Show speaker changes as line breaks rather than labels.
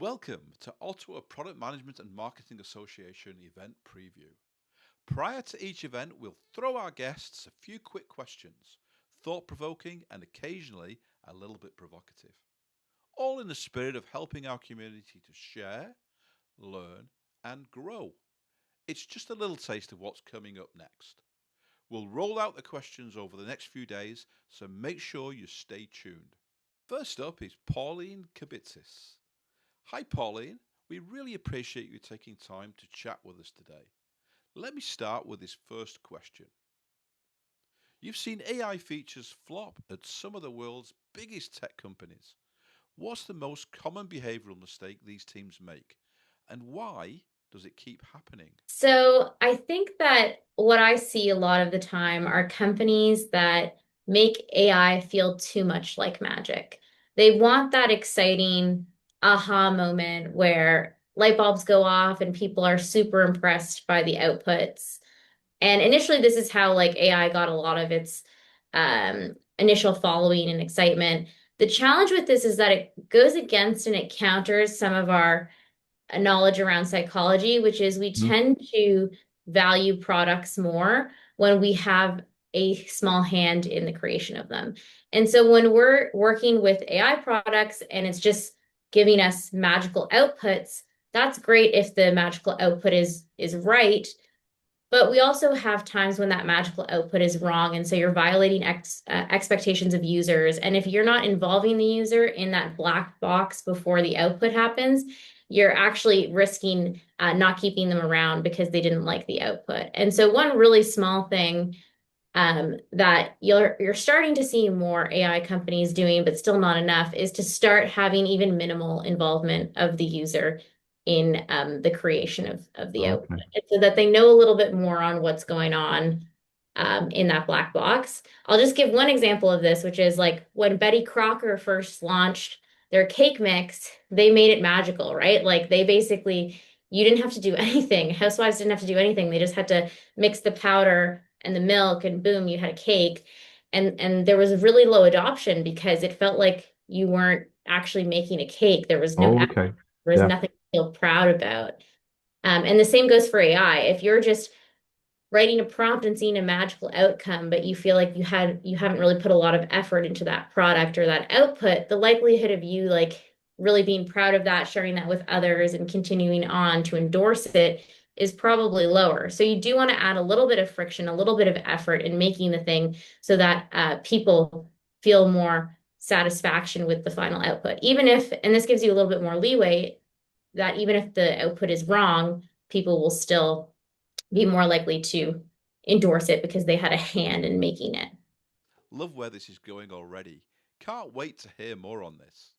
Welcome to Ottawa Product Management and Marketing Association event preview. Prior to each event, we'll throw our guests a few quick questions, thought-provoking and occasionally a little bit provocative, all in the spirit of helping our community to share, learn and grow. It's just a little taste of what's coming up next. We'll roll out the questions over the next few days, so make sure you stay tuned. First up is Pauline Kabitsis. Hi, Pauline. We really appreciate you taking time to chat with us today. Let me start with this first question. You've seen AI features flop at some of the world's biggest tech companies. What's the most common behavioral mistake these teams make? And why does it keep happening?
So I think that what I see a lot of the time are companies that make AI feel too much like magic. They want that exciting aha moment where light bulbs go off and people are super impressed by the outputs. And initially, this is how like AI got a lot of its initial following and excitement. The challenge with this is that it goes against and it counters some of our knowledge around psychology, which is we
Mm.
tend to value products more when we have a small hand in the creation of them. And so when we're working with AI products and it's just giving us magical outputs, that's great if the magical output is right. But we also have times when that magical output is wrong. And so you're violating expectations of users. And if you're not involving the user in that black box before the output happens, you're actually risking not keeping them around because they didn't like the output. And so one really small thing that you're starting to see more AI companies doing, but still not enough, is to start having even minimal involvement of the user in the creation of the output,
Okay.
and so that they know a little bit more on what's going on in that black box. I'll just give one example of this, which is like when Betty Crocker first launched their cake mix, they made it magical, right? Like they basically, you didn't have to do anything. Housewives didn't have to do anything. They just had to mix the powder and the milk and boom, you had a cake. And there was really low adoption because it felt like you weren't actually making a cake. There was no
Oh,
effort,
okay.
there was
Yeah.
nothing to feel proud about. And the same goes for AI. If you're just writing a prompt and seeing a magical outcome, but you feel like you haven't really put a lot of effort into that product or that output, the likelihood of you like really being proud of that, sharing that with others and continuing on to endorse it is probably lower. So you do want to add a little bit of friction, a little bit of effort in making the thing so that people feel more satisfaction with the final output. Even if, and this gives you a little bit more leeway, that even if the output is wrong, people will still be more likely to endorse it because they had a hand in making it.
Love where this is going already. Can't wait to hear more on this.